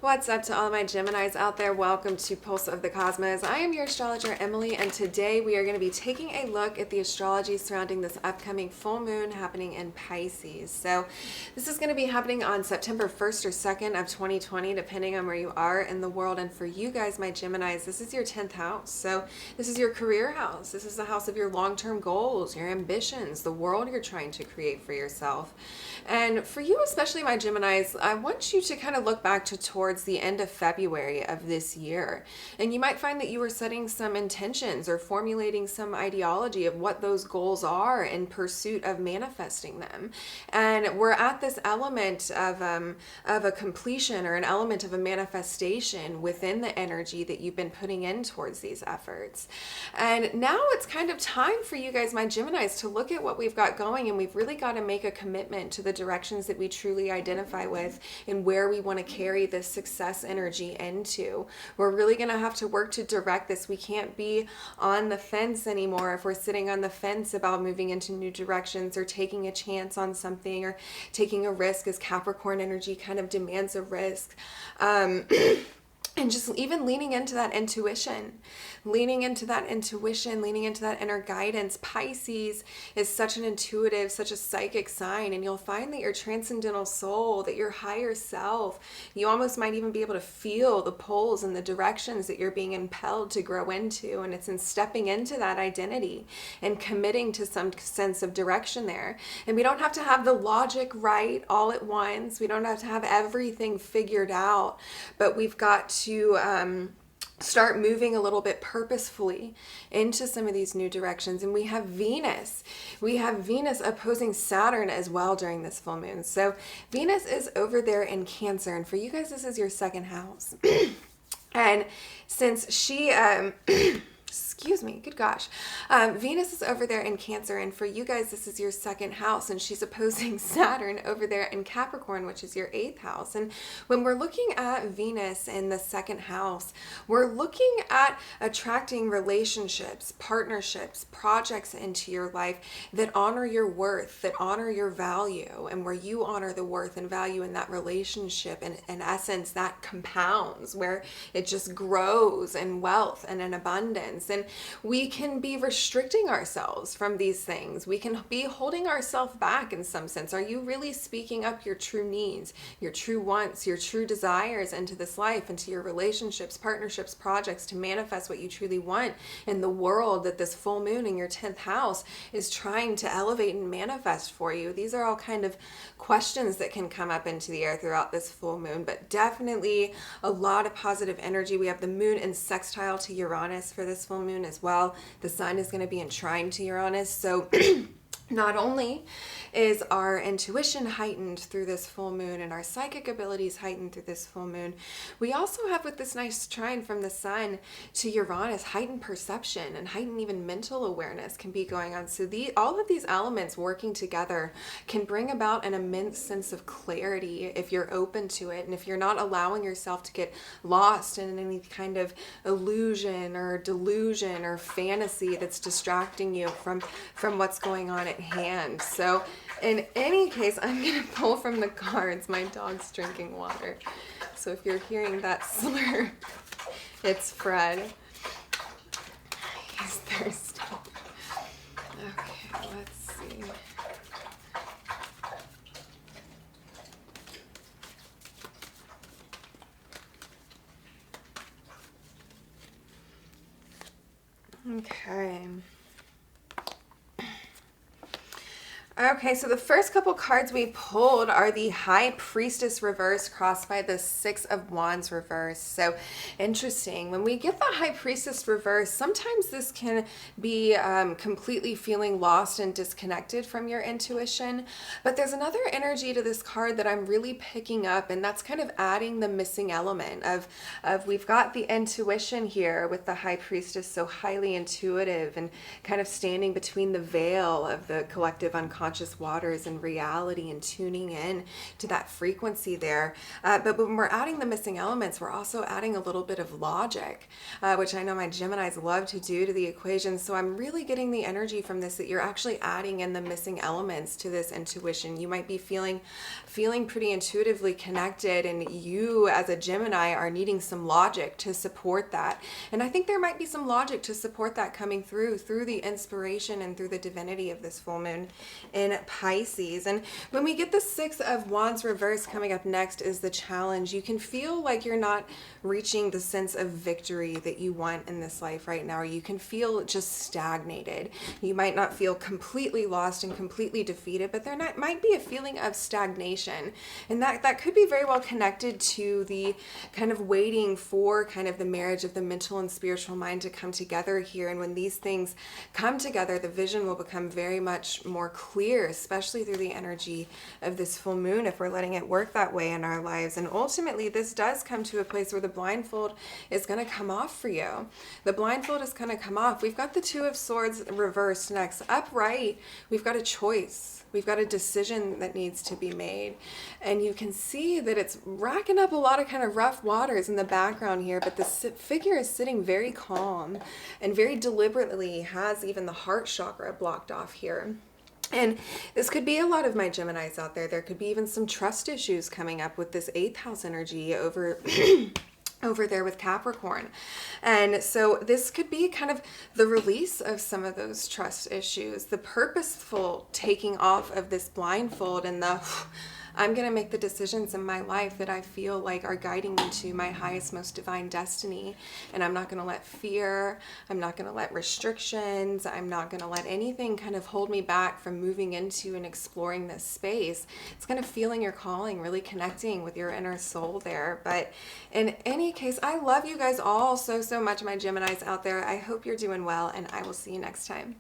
What's up to all of my Geminis out there? Welcome to Pulse of the Cosmos. I am your astrologer, Emily, and today we are going to be taking a look at the astrology surrounding this upcoming full moon happening in Pisces. So this is going to be happening on September 1st or 2nd of 2020, depending on where you are in the world. And for you guys, my Geminis, this is your 10th house. So this is your career house. This is the house of your long-term goals, your ambitions, the world you're trying to create for yourself. And for you, especially my Geminis, I want you to kind of look back to towards the end of February of this year. And you might find that you were setting some intentions or formulating some ideology of what those goals are in pursuit of manifesting them. And we're at this element of a completion or an element of a manifestation within the energy that you've been putting in towards these efforts. And now it's kind of time for you guys, my Geminis, to look at what we've got going, and we've really got to make a commitment to the directions that we truly identify with and where we want to carry this success energy into. We're really going to have to work to direct this. We can't be on the fence anymore. If we're sitting on the fence about moving into new directions or taking a chance on something or taking a risk, as Capricorn energy kind of demands a risk. And just even leaning into that intuition, leaning into that inner guidance. Pisces is such an intuitive, such a psychic sign, and you'll find that your transcendental soul, that your higher self, you almost might even be able to feel the pulls and the directions that you're being impelled to grow into. And it's in stepping into that identity and committing to some sense of direction there. And we don't have to have the logic right all at once. We don't have to have everything figured out, but we've got to start moving a little bit purposefully into some of these new directions. And we have Venus opposing Saturn as well during this full moon. So Venus is over there in Cancer, and for you guys, this is your second house. And since she excuse me, good gosh. Venus is over there in Cancer, and for you guys, this is your second house, and she's opposing Saturn over there in Capricorn, which is your 8th house. And when we're looking at Venus in the second house, we're looking at attracting relationships, partnerships, projects into your life that honor your worth, that honor your value, and where you honor the worth and value in that relationship. And in essence, that compounds, where it just grows in wealth and in abundance. And we can be restricting ourselves from these things. We can be holding ourselves back in some sense. Are you really speaking up your true needs, your true wants, your true desires into this life, into your relationships, partnerships, projects, to manifest what you truly want in the world that this full moon in your 10th house is trying to elevate and manifest for you? These are all kind of questions that can come up into the air throughout this full moon, but definitely a lot of positive energy. We have the moon in sextile to Uranus for this full moon as well. The sun is going to be in trine to Uranus. So not only is our intuition heightened through this full moon and our psychic abilities heightened through this full moon, we also have, with this nice trine from the sun to Uranus, heightened perception and heightened even mental awareness can be going on. So all of these elements working together can bring about an immense sense of clarity if you're open to it, and if you're not allowing yourself to get lost in any kind of illusion or delusion or fantasy that's distracting you from what's going on at hand. So in any case, I'm going to pull from the cards. My dog's drinking water. So if you're hearing that slur, it's Fred. He's thirsty. Okay, let's see. Okay, so the first couple cards we pulled are the High Priestess reverse crossed by the Six of Wands reverse. So interesting. When we get the High Priestess reverse, sometimes this can be completely feeling lost and disconnected from your intuition. But there's another energy to this card that I'm really picking up, and that's kind of adding the missing element of we've got the intuition here with the High Priestess, so highly intuitive and kind of standing between the veil of the collective unconscious conscious waters and reality and tuning in to that frequency there. But when we're adding the missing elements, we're also adding a little bit of logic, which I know my Geminis love to do to the equation. So I'm really getting the energy from this that you're actually adding in the missing elements to this intuition. You might be feeling pretty intuitively connected, and you as a Gemini are needing some logic to support that. And I think there might be some logic to support that coming through the inspiration and through the divinity of this full moon in Pisces. And when we get the Six of Wands reverse coming up next is the challenge. You can feel like you're not reaching the sense of victory that you want in this life right now, or you can feel just stagnated. You might not feel completely lost and completely defeated, but might be a feeling of stagnation. And that could be very well connected to the kind of waiting for kind of the marriage of the mental and spiritual mind to come together here. And when these things come together, the vision will become very much more clear, especially through the energy of this full moon, if we're letting it work that way in our lives. And ultimately, this does come to a place where the blindfold is going to come off for you. The blindfold is going to come off. We've got the Two of Swords reversed next. Upright, we've got a choice. We've got a decision that needs to be made. And you can see that it's racking up a lot of kind of rough waters in the background here, but the figure is sitting very calm and very deliberately has even the heart chakra blocked off here. And this could be a lot of my Geminis out there. There could be even some trust issues coming up with this 8th house energy over over there with Capricorn. And so this could be kind of the release of some of those trust issues, the purposeful taking off of this blindfold, and the I'm going to make the decisions in my life that I feel like are guiding me to my highest, most divine destiny. And I'm not going to let fear, I'm not going to let restrictions, I'm not going to let anything kind of hold me back from moving into and exploring this space. It's kind of feeling your calling, really connecting with your inner soul there. But in any case, I love you guys all so much, my Geminis out there. I hope you're doing well, and I will see you next time.